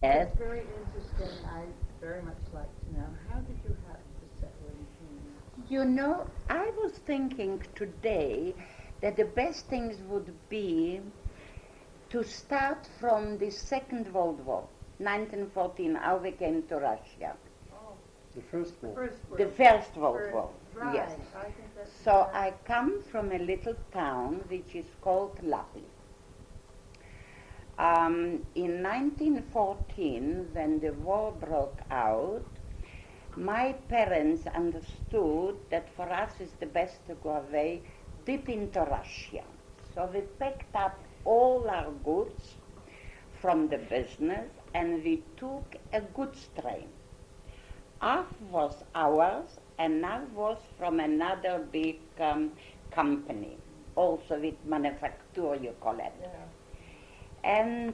Yes. It's very interesting. I very much like to know, how did you happen to settle in Kenya? You know, I was thinking today that the best things would be to start from the Second World War, 1914, how we came to Russia. Oh, The First War. The First World War, Right. yes. I think that's So right. I come from a little town which is called Lappi. In 1914, when the war broke out, my parents understood that for us it's the best to go away deep into Russia. So we packed up all our goods from the business and we took a goods train. Half was ours and half was from another big company, also with manufacture, you call it. Yeah. And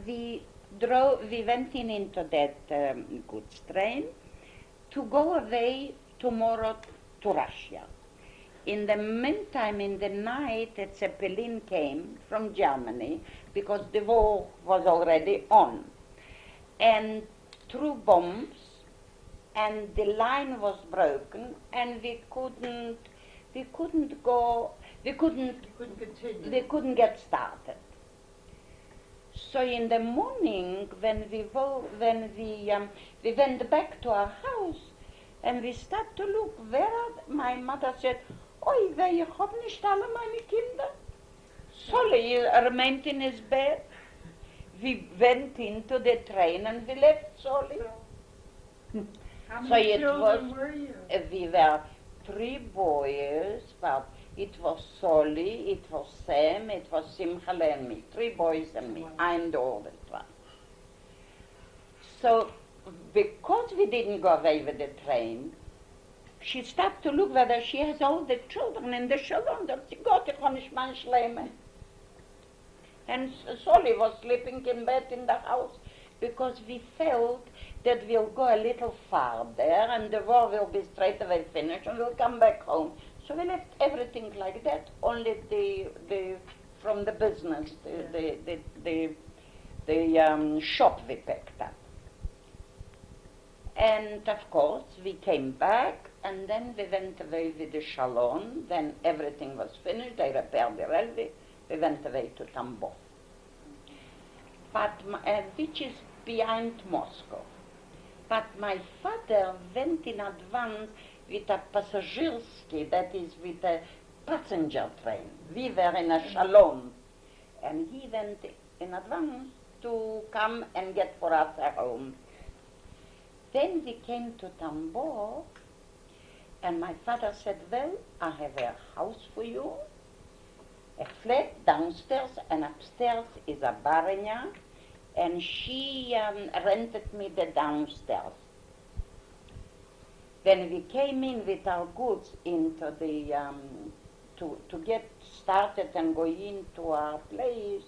we went into that goods train to go away tomorrow to Russia. In the meantime, in the night, a Zeppelin came from Germany because the war was already on, and threw bombs, and the line was broken, and we couldn't Continue. we couldn't get started. So in the morning, when we went back to our house, and we started to look my mother said, "Oi, wir haben nicht alle meine Kinder." Solly remained in his bed. We went into the train and we left Solly. How So many it children was- were you? We were 3 boys, but it was Solly, it was Sam, it was Simchale and me. 3 boys and me. Wow. I'm the oldest one. So, because we didn't go away with the train, she stopped to look whether she has all the children in the salon. She got ich kann nicht mein Schleime. And Solly was sleeping in bed in the house because we felt that we'll go a little farther and the war will be straight away finished and we'll come back home. So we left everything like that, only the from the business, the shop we picked up. And of course we came back and then we went away with the Shalom. Then everything was finished, they repaired the railway, we went away to Tambov, but which is behind Moscow. But my father went in advance with a passagiersky, that is with a passenger train. We were in a Shalom, and he went in advance to come and get for us a home. Then we came to Tambov, and my father said, "Well, I have a house for you, a flat downstairs, and upstairs is a baranya," and she rented me the downstairs. When we came in with our goods into the to get started and go into our place,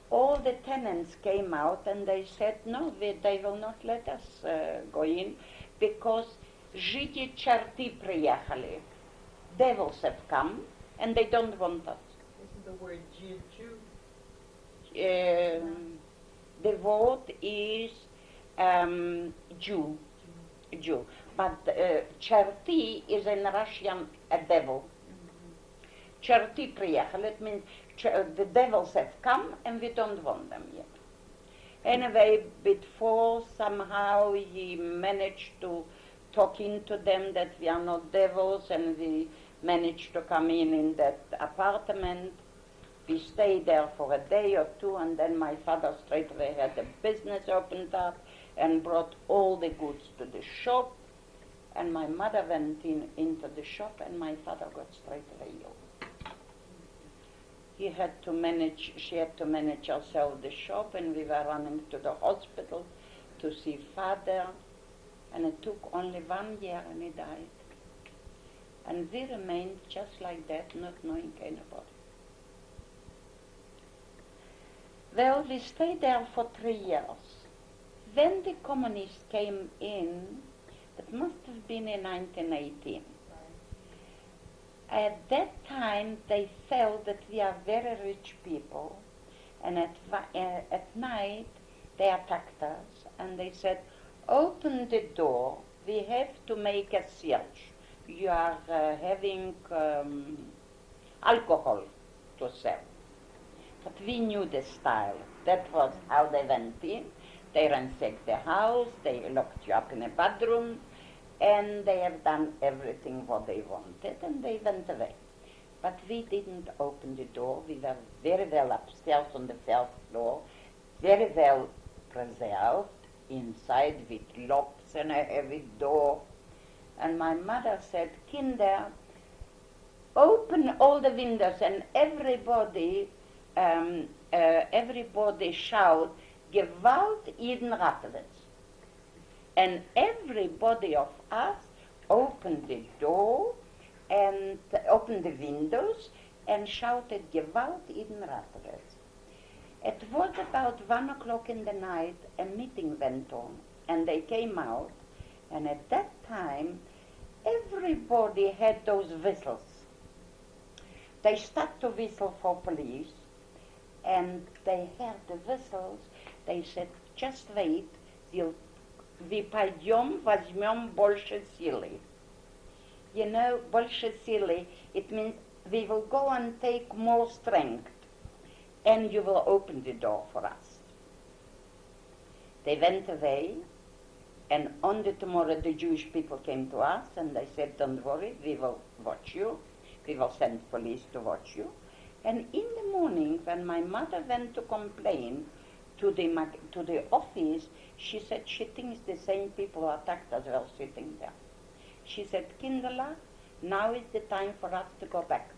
all the tenants came out and they said, "No, they will not let us go in because Židi čerti приехали. Devils have come and they don't want us." Isn't the word Jew? The word is Jew. But čerti is in Russian a devil. Čerti приехали, it means the devils have come and we don't want them yet. Anyway, before somehow he managed to talk into them that we are not devils, and we managed to come in that apartment. We stayed there for a day or two, and then my father straight away had a business opened up and brought all the goods to the shop, and my mother went into the shop and my father got straight away ill. She had to manage herself the shop, and we were running to the hospital to see father, and it took only 1 year and he died. And we remained just like that, not knowing anybody. Well, we stayed there for 3 years. When the communists came in, it must have been in 1918. At that time, they felt that we are very rich people, and at night They attacked us and they said, open the door, we have to make a search. You are having alcohol to sell. But we knew the style. That was how they went in. They ransacked the house, they locked you up in a bedroom, and they have done everything what they wanted, and they went away. But we didn't open the door. We were very well upstairs on the first floor, very well preserved, inside with locks and a heavy door. And my mother said, Kinder, open all the windows, and everybody shout, Gewalt jeden Rattenwitz. And everybody of us opened the door and opened the windows and shouted, Gewalt jeden Rattenwitz. It was about 1 o'clock in the night, a meeting went on, and they came out, and at that time, everybody had those whistles. They started to whistle for police, and they heard the whistles. They said, just wait, we пойдем, возьмем больше силы. You know, больше силы, it means we will go and take more strength, and you will open the door for us. They went away, and on the tomorrow the Jewish people came to us, and they said, don't worry, we will watch you. We will send police to watch you. And in the morning, when my mother went to complain to the office, she said she thinks the same people who attacked us were sitting there. She said, Kinderla, now is the time for us to go back.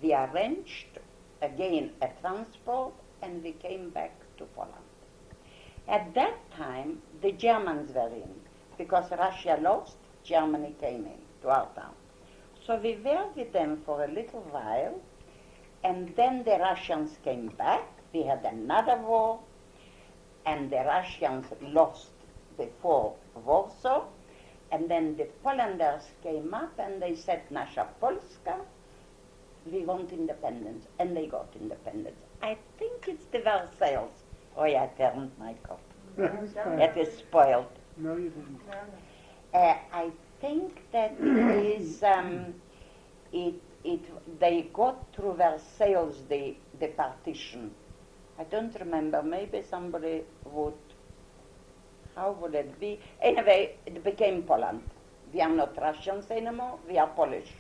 We arranged again a transport, and we came back to Poland. At that time, the Germans were in, because Russia lost, Germany came in to our town. So we were with them for a little while, and then the Russians came back. We had another war, and the Russians lost before Warsaw, and then the Polanders came up and they said, Nasza Polska, we want independence, and they got independence. I think it's the Versailles. Oh, I turned my cup. It is spoiled. No, you didn't. I think that it is, they got through Versailles the partition. I don't remember, maybe somebody would, how would it be? Anyway, it became Poland. We are not Russians anymore, we are Polish.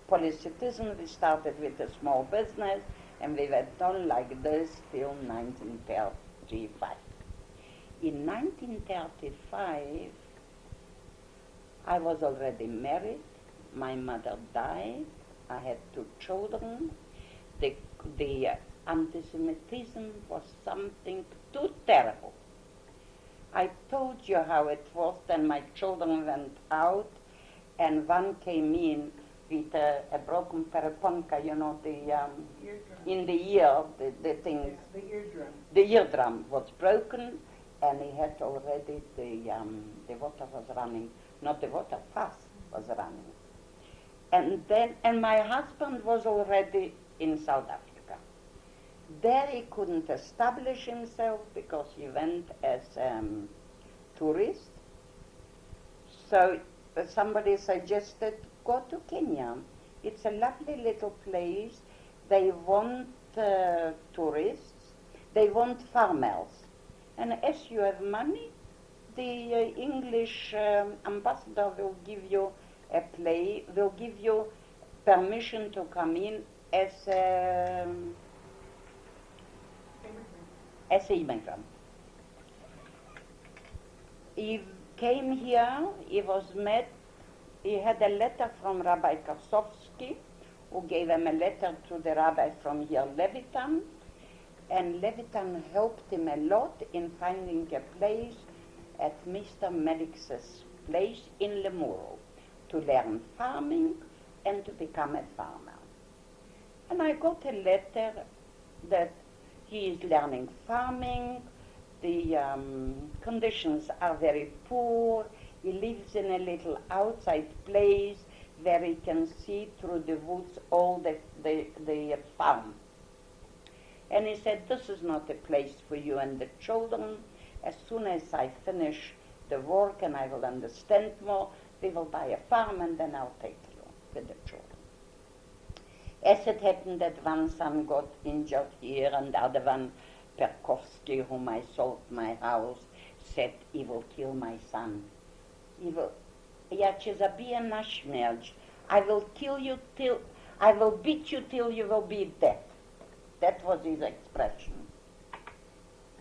Polish citizens, we started with a small business, and we went on like this till 1935. In 1935, I was already married, my mother died, I had 2 children. The anti-Semitism was something too terrible. I told you how it was, then my children went out, and one came in with a broken pereponka, you know, in the ear, the thing. Yes, the eardrum. The eardrum was broken, and he had already the water was running, not the water, pus was running. And my husband was already in South Africa. There he couldn't establish himself because he went as tourist. So somebody suggested, go to Kenya. It's a lovely little place. They want tourists. They want farmers. And as you have money, the English ambassador will give you will give you permission to come in as an immigrant. He came here, he was met, he had a letter from Rabbi Karsowski, who gave him a letter to the rabbi from here, Levitan, and Levitan helped him a lot in finding a place at Mr. Melix's place in Lemuro to learn farming and to become a farmer. And I got a letter that he is learning farming, the conditions are very poor, he lives in a little outside place where he can see through the woods all the farm. And he said, this is not a place for you and the children. As soon as I finish the work and I will understand more, we will buy a farm and then I'll take you with the children. As it happened that one son got injured here and the other one, Perkowski, whom I sold my house, said he will kill my son. He will, ja će zabije na smrć. I will kill you till, I will beat you till you will be dead. That was his expression.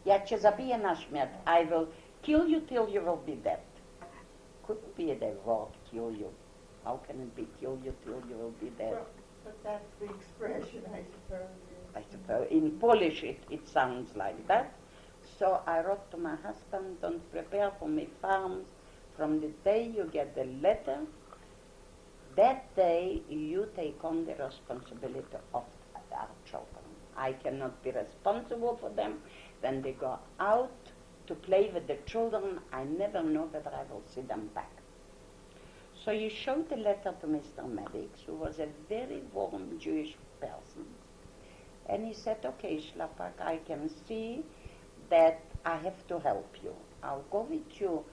Ja će zabije na smrć. I will kill you till you will be dead. Couldn't be the word kill you. How can it be kill you till you will be dead? Well, but that's the expression, I suppose. I suppose. In Polish it sounds like that. So I wrote to my husband, don't prepare for me farms. From the day you get the letter, that day you take on the responsibility of our children. I cannot be responsible for them. When they go out to play with the children, I never know whether I will see them back. So he showed the letter to Mr. Maddox, who was a very warm Jewish person. And he said, okay, Szlapak, I can see that I have to help you. I'll go with you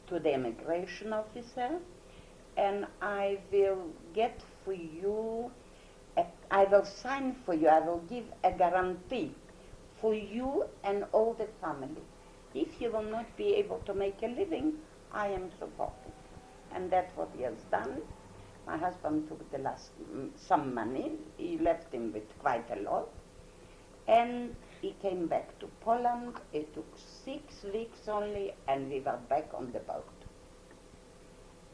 to the immigration officer, and I will get for you, I will sign for you, I will give a guarantee for you and all the family. If you will not be able to make a living, I am supporting. And that's what he has done. My husband took the last, some money, he left him with quite a lot, and he came back to Poland. It took 6 weeks only, and we were back on the boat.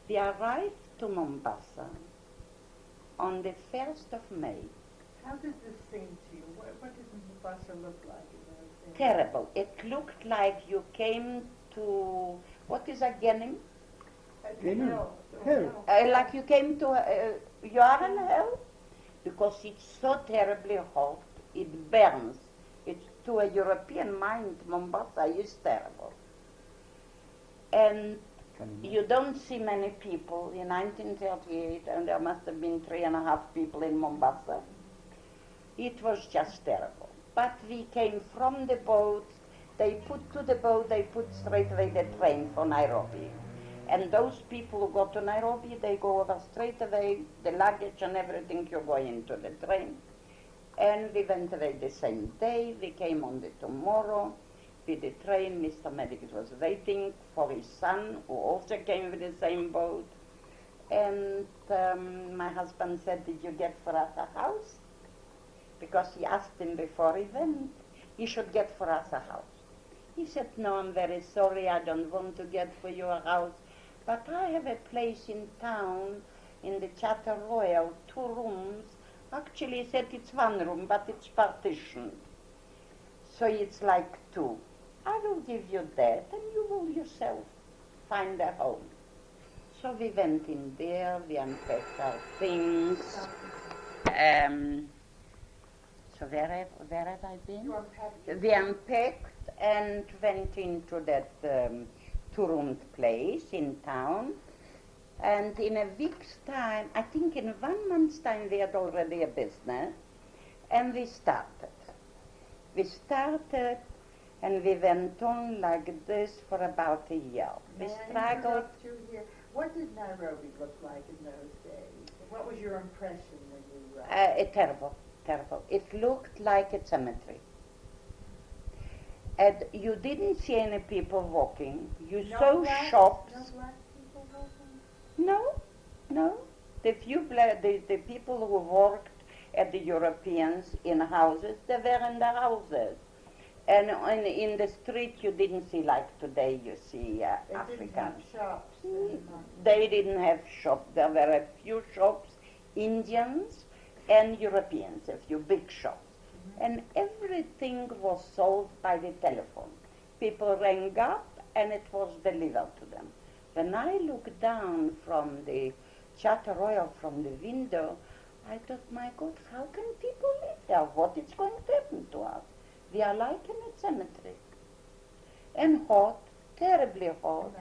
We arrived to Mombasa on the 1st of May. How did this seem to you? What did Mombasa look like in those days? Terrible. It looked like you came to, what is a Genim? Hell. Like you came to, you are in hell? Because it's so terribly hot, it burns. It's to a European mind, Mombasa is terrible. And you don't see many people in 1938, and there must have been 3.5 people in Mombasa. It was just terrible. But we came from the boat, they put straight away the train for Nairobi. And those people who go to Nairobi, they go over straight away, the luggage and everything, you go into the train. And we went away the same day. We came on the tomorrow with the train. Mr. Maddox was waiting for his son, who also came with the same boat. And my husband said, did you get for us a house? Because he asked him before he went, he should get for us a house. He said, no, I'm very sorry, I don't want to get for you a house. But I have a place in town, in the Charter Royal, 2 rooms. Actually, he said it's 1 room, but it's partitioned. So it's like 2. I will give you that, and you will yourself find a home. So we went in there, we unpacked our things. So where have I been? You unpacked. We unpacked and went into that 2-roomed place in town. And in a week's time, I think in 1 month's time, we had already a business, and we started. We started, and we went on like this for about a year. We May I struggled. interrupt you here? What did Nairobi look like in those days? What was your impression when you Terrible, terrible. It looked like a cemetery. And you didn't see any people walking. You saw shops. No black people walking? No. The people who worked at the Europeans in houses, they were in their houses. And in the street you didn't see like today you see Africans. Didn't have shops. They didn't have shops. There were a few shops, Indians and Europeans, a few big shops. And everything was sold by the telephone. People rang up and it was delivered to them. When I looked down from the Charter Royal from the window, I thought, my God, how can people live there? What is going to happen to us? We are like in a cemetery. And hot, terribly hot.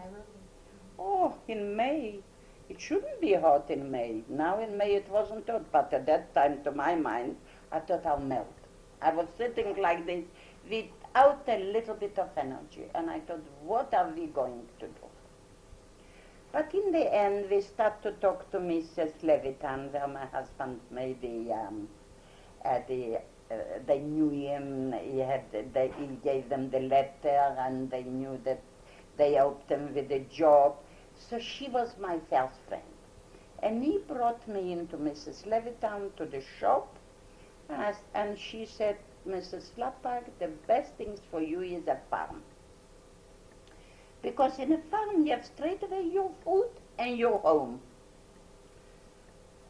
Oh, in May. It shouldn't be hot in May. Now in May it wasn't hot, but at that time, to my mind, I thought I'll melt. I was sitting like this without a little bit of energy, and I thought, what are we going to do? But in the end, we start to talk to Mrs. Levitan, where my husband made they knew him, he gave them the letter, and they knew that they helped him with the job. So she was my first friend. And he brought me into Mrs. Levitan to the shop, and she said, Mrs. Szlapak, the best things for you is a farm. Because in a farm you have straight away your food and your home.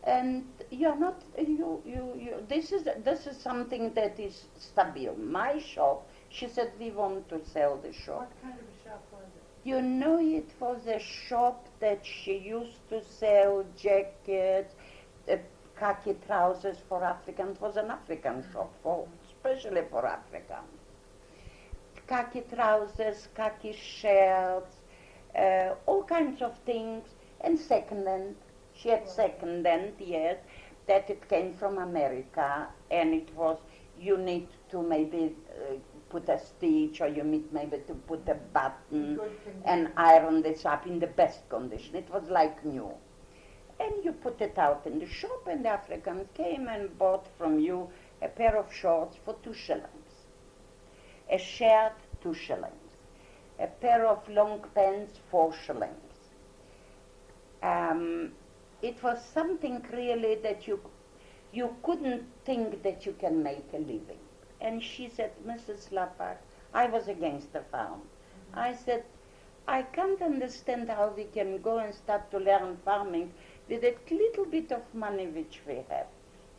And you're not, this is something that is stable. My shop, she said, we want to sell the shop. What kind of a shop was it? You know, it was a shop that she used to sell jackets, khaki trousers for Africans. It was an African shop, especially for Africans. Khaki trousers, khaki shirts, all kinds of things, and second-hand. She had second-hand, yes, that it came from America, and it was, you need to maybe put a stitch, or you need maybe to put a button and iron this up in the best condition. It was like new. And you put it out in the shop, and the Africans came and bought from you a pair of shorts for 2 shillings. A shirt, 2 shillings. A pair of long pants, 4 shillings. It was something really that you couldn't think that you can make a living. And she said, Mrs. Szlapak, I was against the farm. Mm-hmm. I said, I can't understand how we can go and start to learn farming with a little bit of money which we have.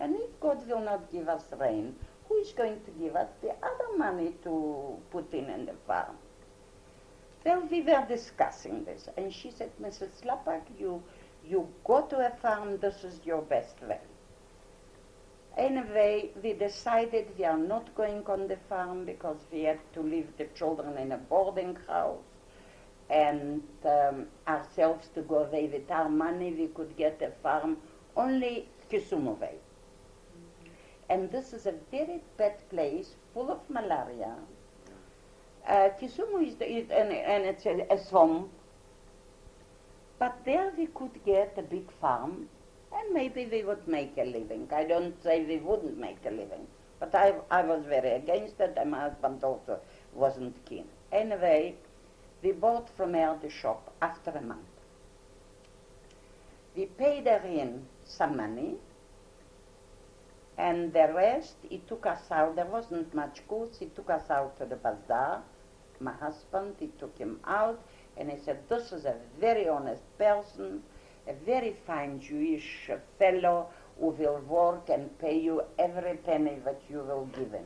And if God will not give us rain, who is going to give us the other money to put in the farm? Well, we were discussing this, and she said, Mrs. Szlapak, you go to a farm, this is your best way. Anyway, we decided we are not going on the farm because we had to leave the children in a boarding house, and ourselves to go away with our money. We could get a farm only Kisumu way. And this is a very bad place, full of malaria. Kisumu and it's a swamp. But there we could get a big farm, and maybe we would make a living. I don't say we wouldn't make a living, but I was very against it, and my husband also wasn't keen. Anyway, we bought from her the shop after a month. We paid her in some money, and the rest, he took us out. There wasn't much goods. He took us out to the bazaar. My husband, he took him out, and he said, this is a very honest person, a very fine Jewish fellow who will work and pay you every penny that you will give him.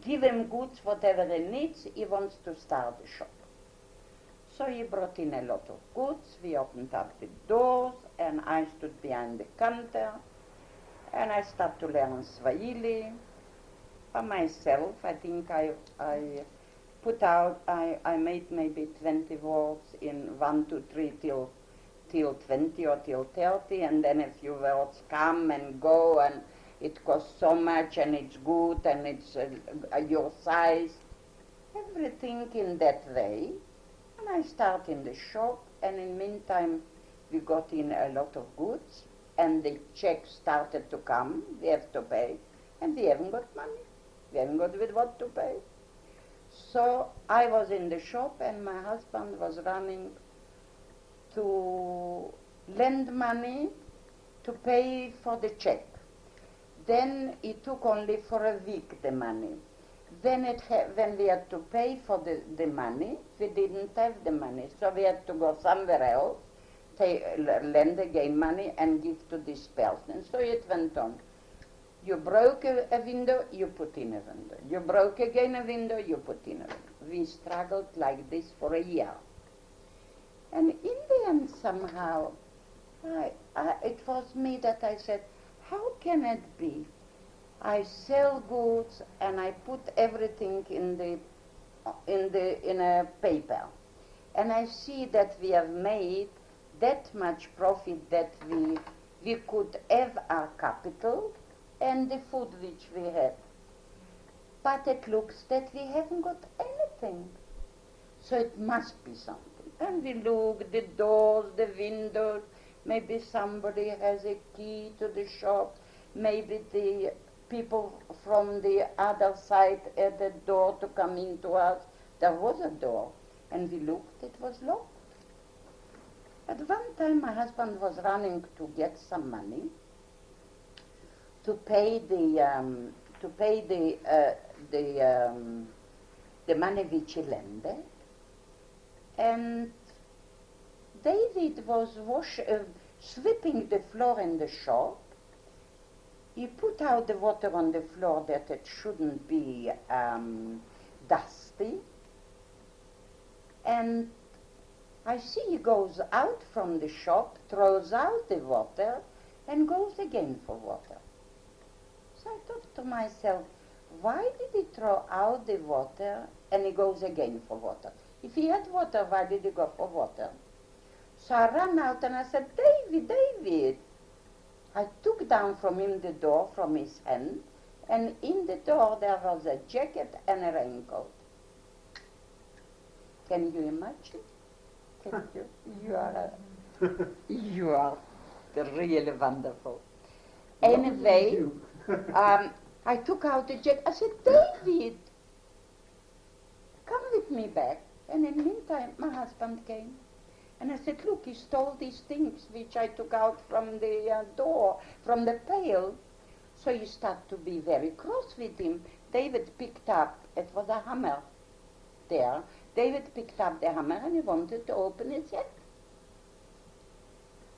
Give him goods, whatever he needs. He wants to start a shop. So he brought in a lot of goods. We opened up the doors, and I stood behind the counter, and I started to learn Swahili. By myself, I think I made maybe 20 words in 1, 2, 3 till 20 or till 30, and then a few words come and go, and it costs so much, and it's good, and it's your size. Everything in that way. And I start in the shop, and in the meantime, we got in a lot of goods, and the checks started to come. We have to pay, and we haven't got money. We haven't got with what to pay. So I was in the shop, and my husband was running to lend money to pay for the check. Then he took only for a week the money. Then when we had to pay for the money, we didn't have the money, so we had to go somewhere else, lend again money and give to this person. And so it went on. You broke a window, you put in a window. You broke again a window, you put in a window. We struggled like this for a year. And in the end, somehow, it was me that I said, how can it be? I sell goods and I put everything in a paper, and I see that we have made that much profit that we could have our capital and the food which we had. but it looks that we haven't got anything. So it must be something. And we look, the doors, the windows, maybe somebody has a key to the shop, maybe the people from the other side at the door to come into us. There was a door, and we looked, it was locked. At one time my husband was running to get some money to pay the money which he lended, and David was sweeping the floor in the shop. He put out the water on the floor that it shouldn't be dusty, and I see he goes out from the shop, throws out the water, and goes again for water. So I thought to myself, why did he throw out the water and he goes again for water? If he had water, why did he go for water? So I ran out and I said, David, David. I took down from him the door from his hand, and in the door there was a jacket and a raincoat. Can you imagine? Can you? You are really wonderful. Anyway, I took out the jacket. I said, David, come with me back. And in the meantime, my husband came. And I said, look, he stole these things which I took out from the door, from the pail. So he started to be very cross with him. David picked up, it was a hammer there. David picked up the hammer and he wanted to open his head.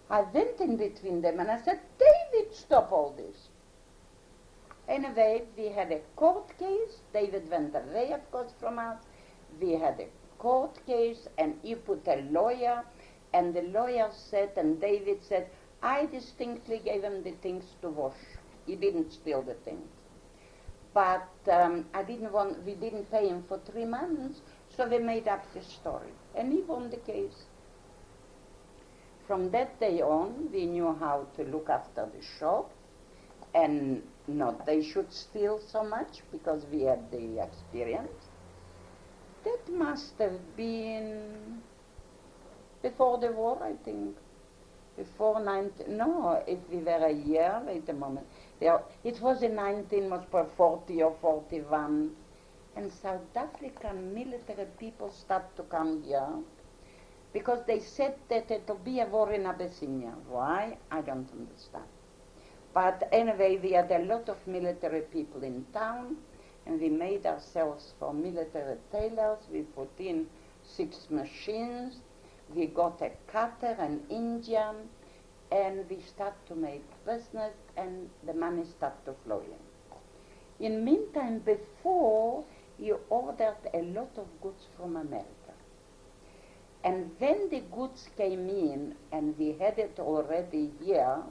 I went in between them and I said, David, stop all this. Anyway, we had a court case. David went away, of course, from us. We had a court case, and he put a lawyer, and the lawyer said, and David said, I distinctly gave him the things to wash. He didn't steal the things. But we didn't pay him for 3 months, so we made up the story. And he won the case. From that day on, we knew how to look after the shop, and not they should steal so much, because we had the experience. That must have been before the war, I think. Before 19, no, if we were a year, wait a moment. It was in 1940 or 41. And South African military people started to come here because they said that it will be a war in Abyssinia. Why? I don't understand. But anyway, we had a lot of military people in town, and we made ourselves for military tailors. We put in 6 machines. We got a cutter, an Indian, and we started to make business, and the money started to flow in. In meantime, before, he ordered a lot of goods from America. And when the goods came in, and we had it already here,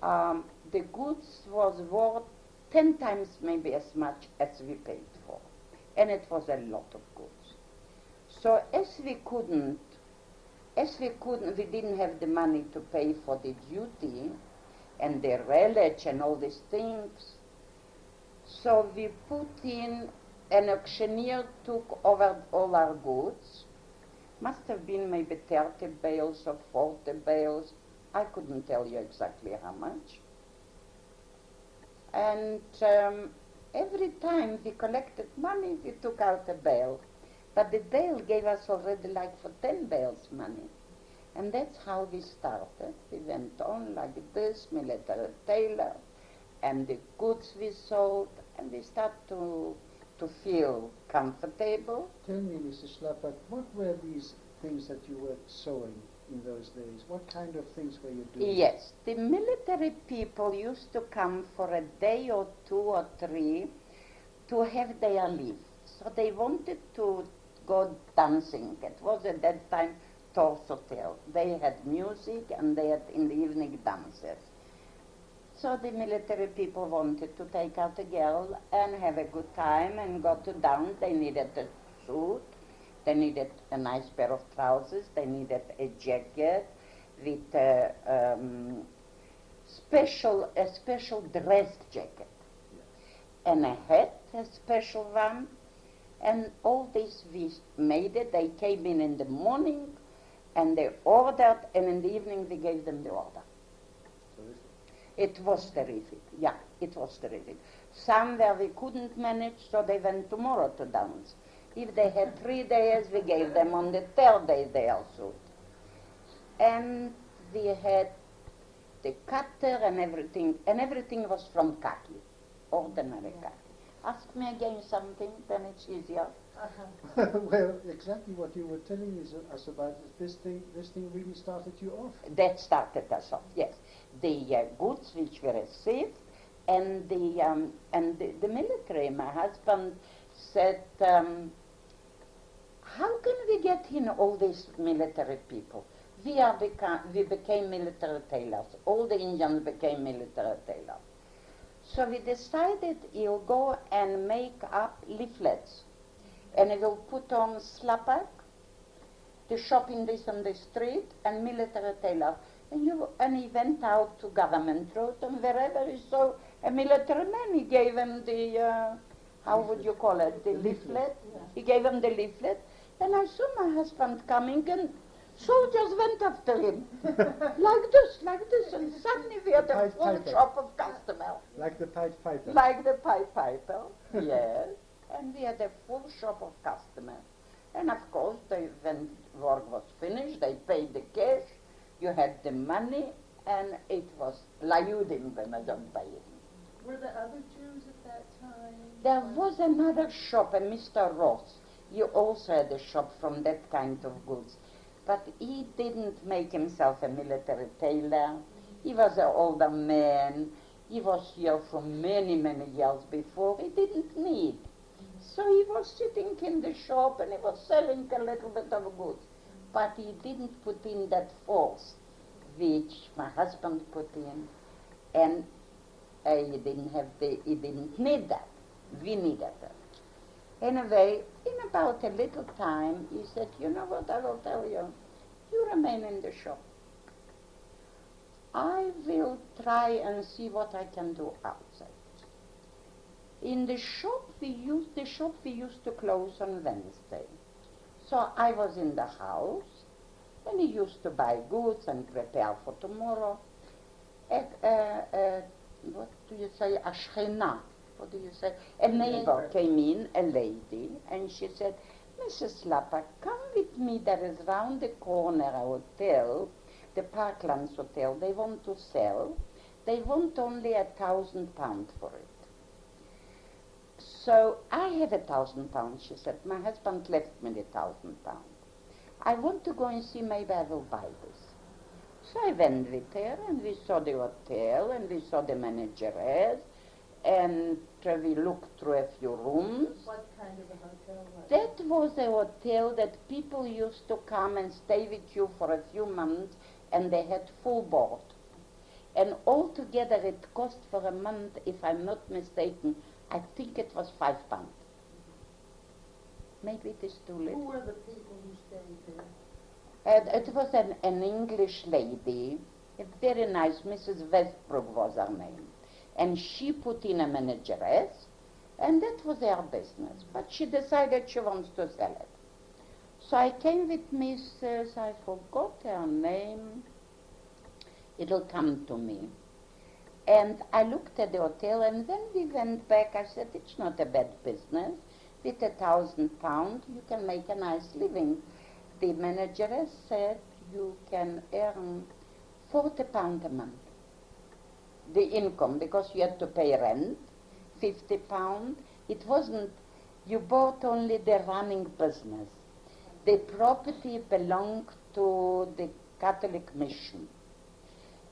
the goods was worth 10 times maybe as much as we paid for. And it was a lot of goods. So we didn't have the money to pay for the duty and the relish and all these things. So we put in, an auctioneer took over all our goods. Must have been maybe 30 bales or 40 bales. I couldn't tell you exactly how much. And every time we collected money, we took out a bale. But the bale gave us already like for 10 bales money. And that's how we started. We went on like this, military tailor, and the goods we sold, and we started to feel comfortable. Tell me, Mrs. Szlapak, what were these things that you were sewing in those days? What kind of things were you doing? Yes, the military people used to come for a day or 2 or 3 to have their leave. So they wanted to go dancing. It was at that time Tor's Hotel. They had music and they had in the evening dances. So the military people wanted to take out a girl and have a good time and go to dance. They needed a suit, they needed a nice pair of trousers, they needed a jacket with a special dress jacket. and a hat, a special one, and all this we made it. They came in the morning, and they ordered, and in the evening we gave them the order. It was terrific. Yeah, it was terrific. Somewhere we couldn't manage, so they went tomorrow to dance. If they had 3 days, we gave them on the 3rd day their suit. And we had the cutter and everything was from khaki, ordinary khaki. Ask me again something, then it's easier. Well, exactly what you were telling us about is this thing really started you off. That started us off, yes. The goods which we received, and the military. My husband said, how can we get in all these military people? We became military tailors. All the Indians became military tailors. So we decided he'll go and make up leaflets, and he will put on Szlapak, the shop in this on the street, and military tailor. And he went out to Government Road, and wherever he saw a military man, he gave him the, how would you call it, the leaflet. Yeah. He gave him the leaflet, and I saw my husband coming, and soldiers went after him, like this, and suddenly we had a Pied full Piper. shop of customers. Like the Pied Piper. Like the Pied Piper, yes. And we had a full shop of customers. And of course, when work was finished, they paid the cash, you had the money, and it was layudim when I don't pay it. Were there other Jews at that time? There was another shop, a Mr. Ross. He also had a shop from that kind of goods. But he didn't make himself a military tailor. He was an older man. He was here for many, many years before. He didn't need. So he was sitting in the shop and he was selling a little bit of goods. But he didn't put in that force which my husband put in. And he didn't need that. We needed it. Anyway, in about a little time, he said, you know what, I will tell you. You remain in the shop. I will try and see what I can do outside. In the shop we used to close on Wednesday. So I was in the house, and he used to buy goods and prepare for tomorrow. What do you say? A shchena. What do you say? A neighbor came in, a lady, and she said, Mrs. Szlapak, come with me. There is round the corner a hotel, the Parklands Hotel. They want to sell. They want only £1,000 for it. So I have £1,000, she said. My husband left me the £1,000. I want to go and see, maybe I will buy this. So I went with her, and we saw the hotel, and we saw the manageress, and we looked through a few rooms. What kind of a hotel was it? That was a hotel that people used to come and stay with you for a few months, and they had full board. And altogether it cost for a month, if I'm not mistaken, I think it was £5. Maybe it is too late. Who were the people who stayed there? It was an English lady, a very nice, Mrs. Westbrook was her name. And she put in a manageress, and that was her business. But she decided she wants to sell it. So I came with Mrs., I forgot her name, it'll come to me. And I looked at the hotel, and then we went back. I said, it's not a bad business. With £1,000, you can make a nice living. The manageress said, you can earn £40 a month. The income, because you had to pay rent, £50. It wasn't, you bought only the running business. The property belonged to the Catholic mission.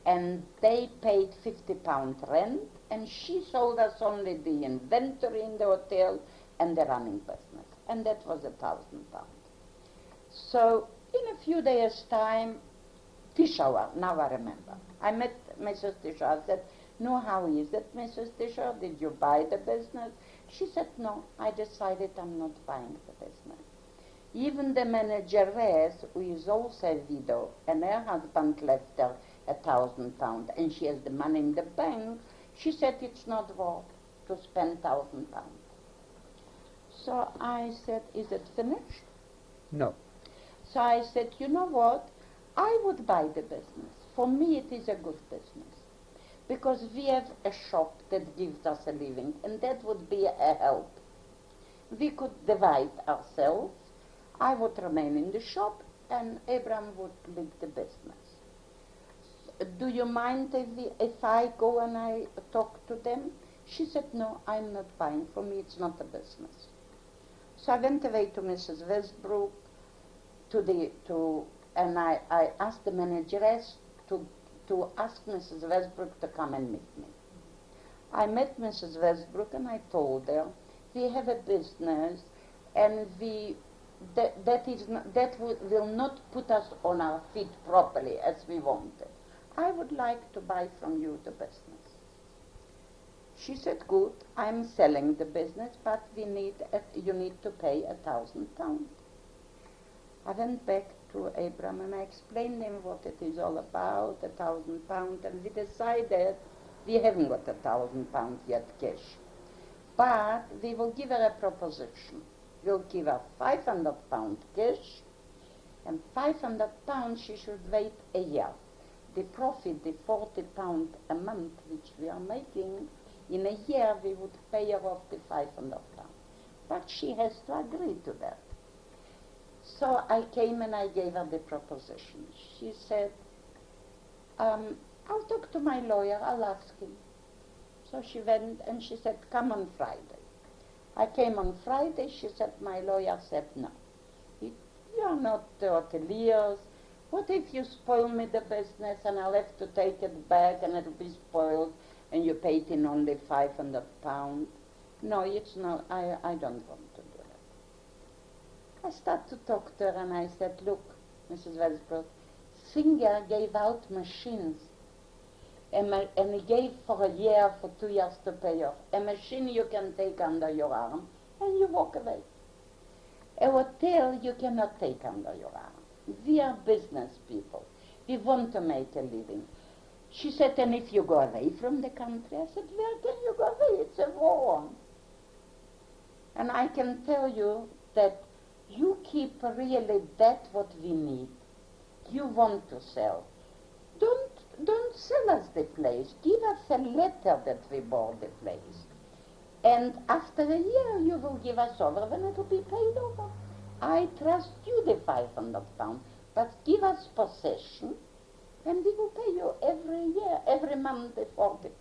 And they paid £50 rent, and she sold us only the inventory in the hotel and the running business. And that was £1,000. So in a few days' time, Tishour, now I remember. I met Mrs. Tishour. I said, no, how is it, Mrs. Tishour? Did you buy the business? She said, no, I decided I'm not buying the business. Even the manageress, who is also a widow, and her husband left her £1,000, and she has the money in the bank, she said it's not worth to spend £1,000. So I said, is it finished? No. So I said, you know what? I would buy the business. For me, it is a good business. Because we have a shop that gives us a living, and that would be a help. We could divide ourselves. I would remain in the shop, and Abraham would lead the business. Do you mind if I go and I talk to them? She said, no, I'm not buying. For me, it's not a business. So I went away to Mrs. Westbrook, and I asked the manageress to ask Mrs. Westbrook to come and meet me. I met Mrs. Westbrook and I told her, we have a business and that will not put us on our feet properly as we wanted. I would like to buy from you the business. She said, good, I'm selling the business, but you need to pay £1,000. I went back to Abraham and I explained him what it is all about, £1,000, and we decided we haven't got £1,000 yet cash. But we will give her a proposition. We'll give her £500 cash, and £500 she should wait a year. The profit, the £40 a month which we are making, in a year we would pay her off the £500. But she has to agree to that. So I came and I gave her the proposition. She said, I'll talk to my lawyer, I'll ask him. So she went and she said, come on Friday. I came on Friday, she said, my lawyer said, no. You are not hoteliers. What if you spoil me the business and I'll have to take it back and it'll be spoiled and you paid in only £500? No, it's not, I don't want to do that. I started to talk to her and I said, look, Mrs. Westbrook, Singer gave out machines and he gave for a year, for 2 years to pay off. A machine you can take under your arm and you walk away. A hotel you cannot take under your arm. We are business people. We want to make a living. She said, and if you go away from the country? I said, where can you go away? It's a war. And I can tell you that you keep really that what we need. You want to sell. Don't sell us the place. Give us a letter that we bought the place. And after a year you will give us over when it will be paid over. I trust you the £500, but give us possession and we will pay you every year, every month the £40.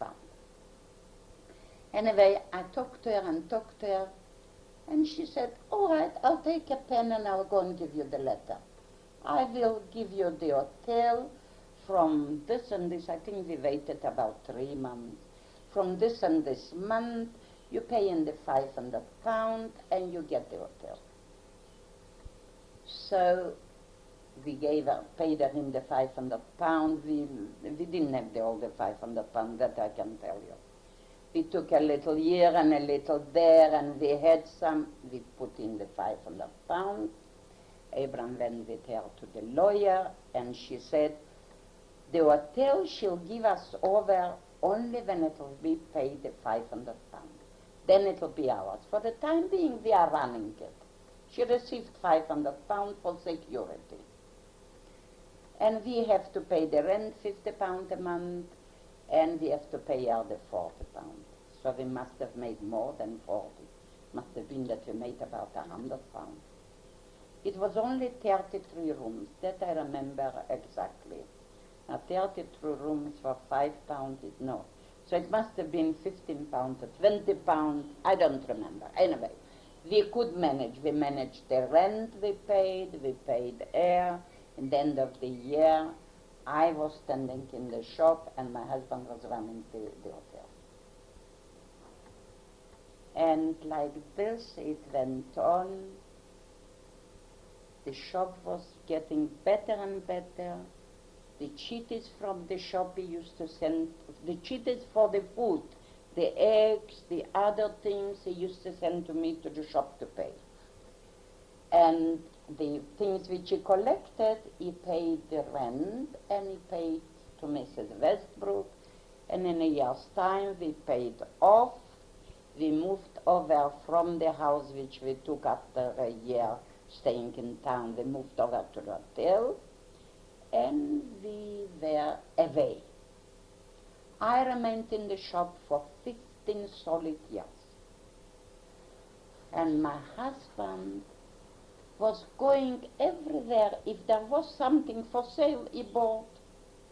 Anyway, I talked to her and she said, all right, I'll take a pen and I'll go and give you the letter. I will give you the hotel from this and this. I think we waited about 3 months. From this and this month, you pay in the £500 and you get the hotel. So we paid her in the £500. We didn't have all the £500, that I can tell you. We took a little here and a little there, and we had some. We put in the £500. Abraham went with her to the lawyer, and she said, the hotel she'll give us over only when it will be paid the £500. Then it will be ours. For the time being, we are running it. She received £500 for security. And we have to pay the rent, £50 a month, and we have to pay her the £40. So we must have made more than 40. Must have been that we made about £100. It was only 33 rooms, that I remember exactly. Now 33 rooms for £5, no. So it must have been £15 or £20, I don't remember. Anyway, we could manage. We managed the rent we paid air. At the end of the year, I was standing in the shop and my husband was running the hotel. And like this, it went on. The shop was getting better and better. The cheaties from the shop he used to send, the cheaties for the food, the eggs, the other things he used to send to me to the shop to pay. And the things which he collected, he paid the rent and he paid to Mrs. Westbrook. And in a year's time we paid off we moved over from the house which we took after a year staying in town. We moved over to the hotel, and we were away. I remained in the shop for 15 solid years. And my husband was going everywhere. If there was something for sale, he bought.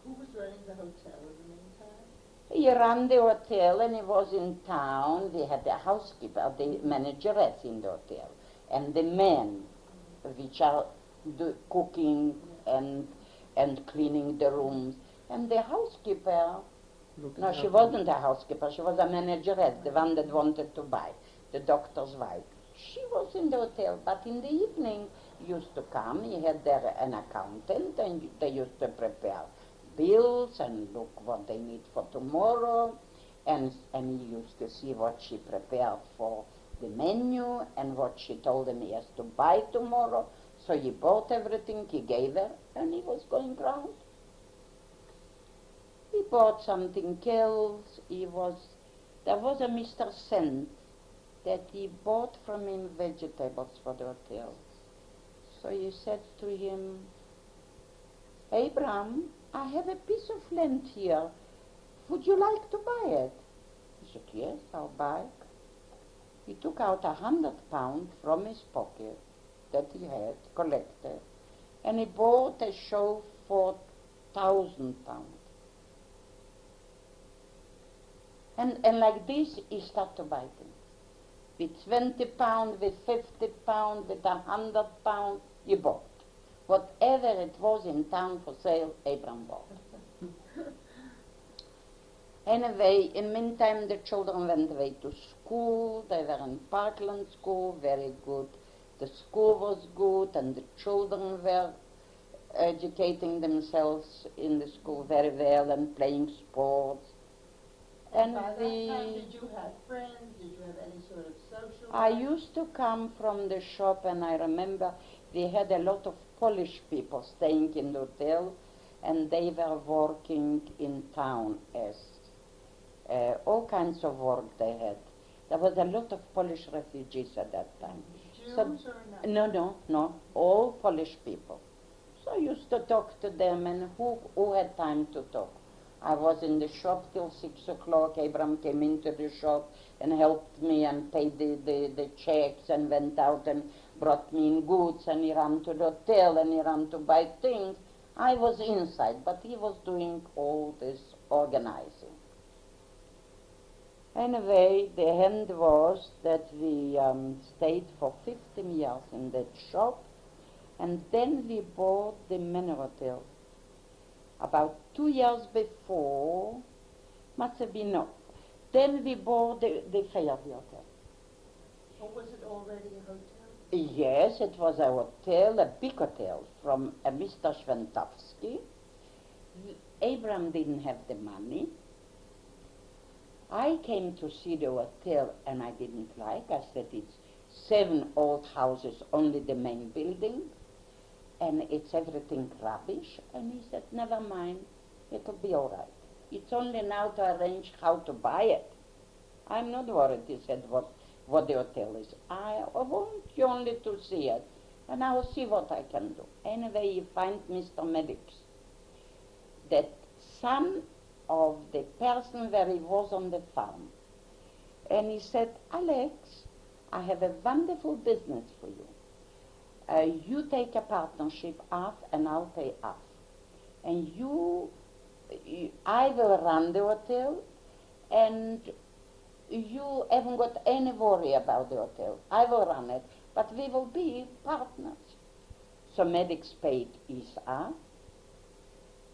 Who was running the hotel in the meantime? He ran the hotel and he was in town. We had a housekeeper, the manageress in the hotel, and the men, which are cooking and cleaning the rooms. And the housekeeper, no, she wasn't a housekeeper, she was a manageress, the one that wanted to buy, the doctor's wife. She was in the hotel, but in the evening used to come. He had there an accountant, and they used to prepare bills and look what they need for tomorrow, and he used to see what she prepared for the menu and what she told him he has to buy tomorrow. So he bought everything, he gave her, and he was going round. He bought something else. There was a Mr. Cent that he bought from him vegetables for the hotel. So he said to him, Abraham, I have a piece of land here. Would you like to buy it? He said, yes, I'll buy it. He took out £100 from his pocket that he had collected, and he bought a show for £1,000. And like this, he started to buy things. With £20, with £50, with £100, he bought. Whatever it was in town for sale, Abraham bought. Anyway, in the meantime, the children went away to school. They were in Parkland School, very good. The school was good, and the children were educating themselves in the school very well and playing sports. And by that time, did you have friends? Did you have any sort of social I life? used to come from the shop, and I remember we had a lot of Polish people staying in the hotel, and they were working in town as all kinds of work they had. There was a lot of Polish refugees at that time. Jews or not? No, all Polish people. So I used to talk to them, and who had time to talk? I was in the shop till 6 o'clock. Abraham came into the shop and helped me and paid the checks and went out and brought me in goods, and he ran to the hotel and he ran to buy things. I was inside, but he was doing all this organizing. Anyway, the end was that we stayed for 15 years in that shop, and then we bought the Manor Hotel. About 2 years before, must have been, no. Then we bought the Fairview Hotel. Or was it already a hotel? Yes, it was a hotel, a big hotel, from Mr. Schwentowski. Abraham didn't have the money. I came to see the hotel and I didn't like. I said, it's 7 old houses, only the main building, and it's everything rubbish. And he said, never mind, it'll be all right. It's only now to arrange how to buy it. I'm not worried, he said, what the hotel is. I want you only to see it, and I will see what I can do. Anyway, you find Mr. Maddox, that son of the person where he was on the farm. And he said, Alex, I have a wonderful business for you. You take a partnership half and I'll pay half. And I will run the hotel, and you haven't got any worry about the hotel. I will run it, but we will be partners. So Maddox paid his half.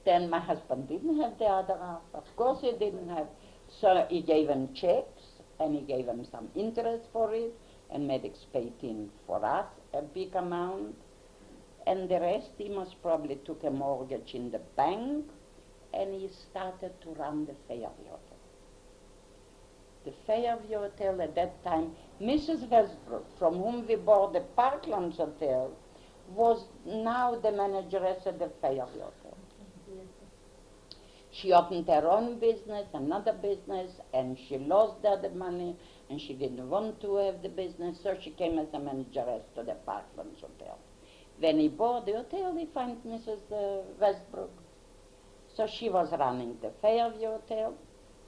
Then my husband didn't have the other half. Of course he didn't have. So he gave him checks, and he gave him some interest for it, and Maddox paid in for us a big amount. And the rest, he most probably took a mortgage in the bank, and he started to run the Fairview Hotel. The Fairview Hotel at that time, Mrs. Westbrook, from whom we bought the Parklands Hotel, was now the manageress at the Fairview Hotel. She opened her own business, another business, and she lost the money, and she didn't want to have the business, so she came as a manageress to the Parklands Hotel. When he bought the hotel, he found Mrs. Westbrook. So she was running the Fairview Hotel,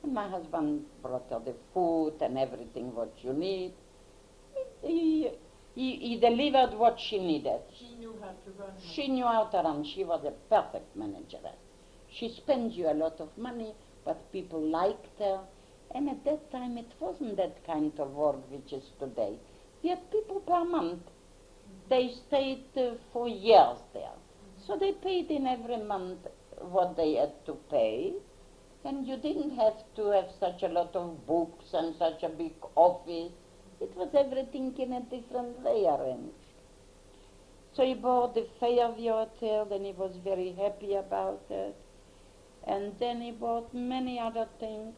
and my husband brought her the food and everything what you need. He delivered what she needed. She knew how to run. She knew how to run. She was a perfect manageress. She spent you a lot of money, but people liked her. And at that time, it wasn't that kind of work which is today. We had people per month. They stayed for years there. So they paid in every month what they had to pay. And you didn't have to have such a lot of books and such a big office. It was everything in a different way arranged. So he bought the Fairview Hotel, and he was very happy about it. And then he bought many other things.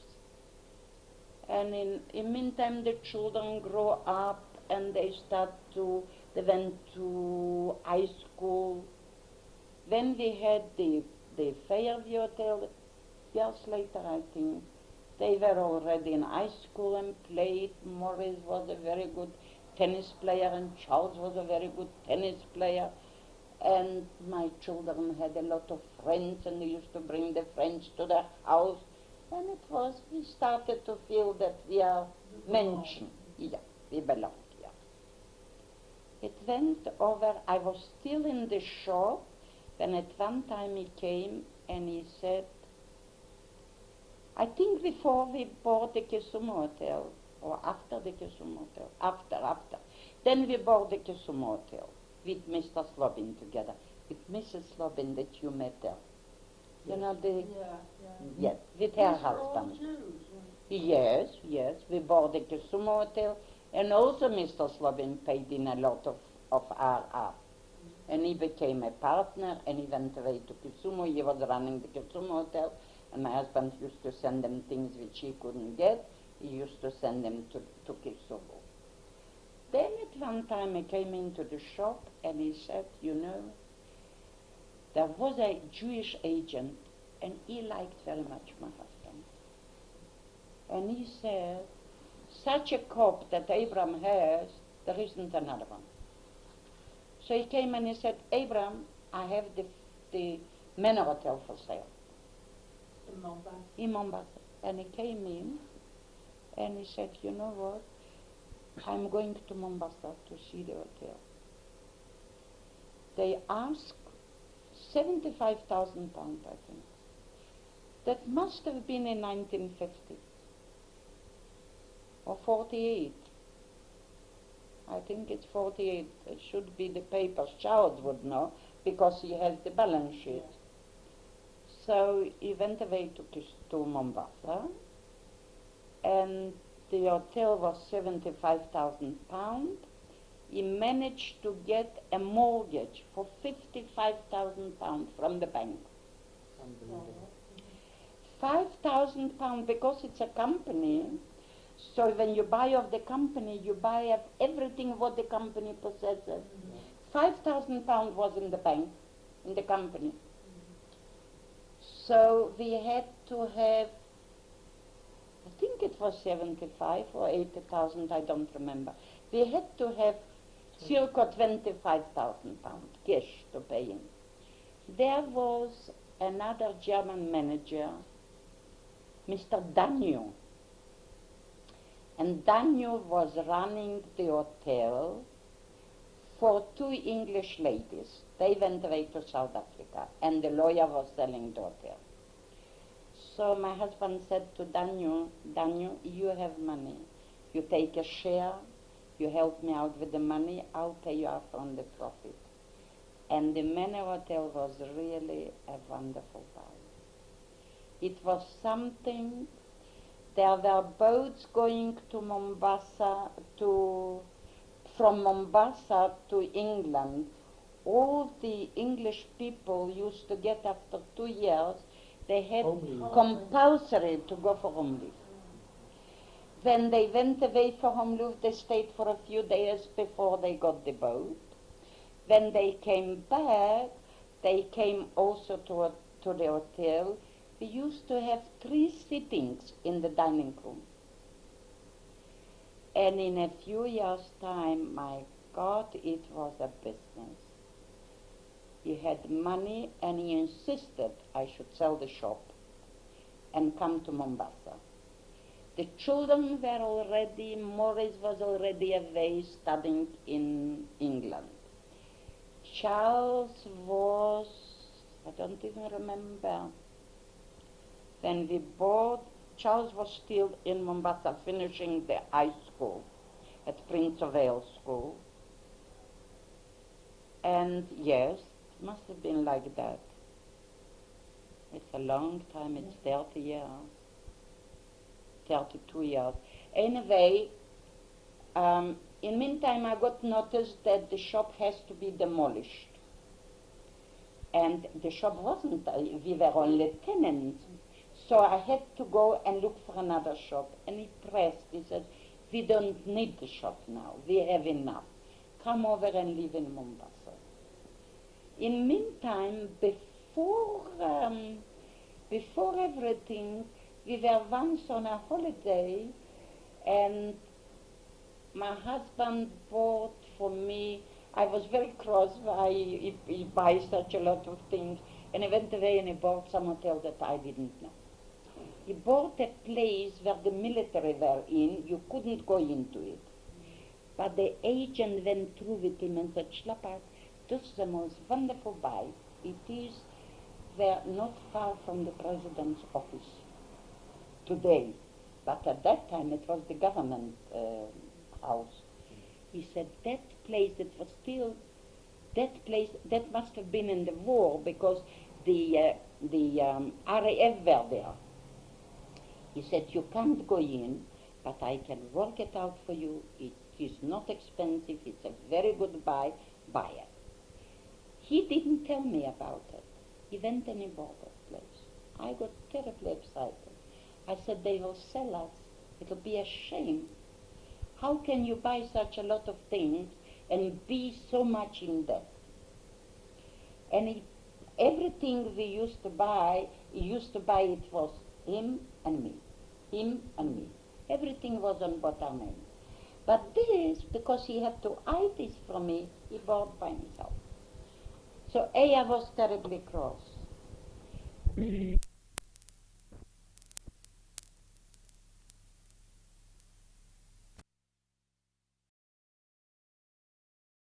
And in the meantime, the children grow up, and they went to high school. Then we had the Fairview Hotel, years later, I think. They were already in high school and played. Morris was a very good tennis player, and Charles was a very good tennis player. And my children had a lot of friends, and they used to bring the friends to their house. And we started to feel that we are mentioned. Yeah, we belong here. It went over. I was still in the shop when at one time he came and he said, I think before we bought the Kisumu Hotel, or after the Kisumu Hotel, after. Then we bought the Kisumu Hotel with Mr. Slobin together, with Mrs. Slobin that you met there. You know yes, with her husband. Yes, we bought the Kisumu Hotel, and also Mr. Slobin paid in a lot of RR. And he became a partner, and he went away to Kisumu. He was running the Kisumu Hotel, and my husband used to send them things which he couldn't get. He used to send them to Kisumu. Then at one time he came into the shop, and he said, you know, there was a Jewish agent, and he liked very much my husband. And he said, such a cop that Abraham has, there isn't another one. So he came and he said, Abraham, I have the Manor Hotel for sale. In Mombasa. In Mombasa. And he came in, and he said, you know what, I'm going to Mombasa to see the hotel. They asked 75,000 pounds, I think. That must have been in 1950 or 48. I think it's 48. It should be the papers. Charles would know because he has the balance sheet. So he went away to Mombasa, and the hotel was 75,000 pounds. He managed to get a mortgage for 55,000 pounds from the bank. Unbelievable. 5,000 pounds because it's a company. So when you buy of the company, you buy of everything what the company possesses. 5,000 pounds was in the bank, in the company. So we had to have, I think it was 75 or 80,000, I don't remember. We had to have circa 25,000 pounds cash to pay him. There was another German manager, Mr. Danio. And Danio was running the hotel for two English ladies. They went away to South Africa, and the lawyer was selling the hotel. So my husband said to Danio, you have money. You take a share, you help me out with the money, I'll pay you out on the profit. And the Manor Hotel was really a wonderful buy. It was something. There were boats going to Mombasa, from Mombasa to England. All the English people used to get, after 2 years, they had compulsory to go for home leave. When they went away for home leave, they stayed for a few days before they got the boat. When they came back, they came also to the hotel. We used to have 3 sittings in the dining room. And in a few years' time, my God, it was a business. He had money and he insisted I should sell the shop and come to Mombasa. The children were already, Morris was already away studying in England. Charles was, I don't even remember, when we bought, Charles was still in Mombasa finishing the high school at Prince of Wales School. And yes, it must have been like that. It's a long time, it's 30 years, 32 years. Anyway, in meantime I got notice that the shop has to be demolished. And the shop wasn't, we were only tenants. So I had to go and look for another shop. And he pressed, he said, we don't need the shop now, we have enough. Come over and live in Mombasa. In meantime, before everything, we were once on a holiday and my husband bought for me, I was very cross why he buys such a lot of things, and he went away and he bought some hotel that I didn't know. He bought a place where the military were in, you couldn't go into it. But the agent went through with him and said, Szlapak, this is the most wonderful buy. It is there not far from the president's office today. But at that time it was the government house. He said that place, it was still, that place, that must have been in the war because the RAF were there. He said, you can't go in, but I can work it out for you. It is not expensive, it's a very good buy it. He didn't tell me about it. He went and he bought that place. I got terribly excited. I said, they will sell us. It'll be a shame. How can you buy such a lot of things and be so much in debt? And everything we used to buy, it was him and me. Him and me. Everything was on both our names. But this, because he had to hide this from me, he bought by himself. So I was terribly cross.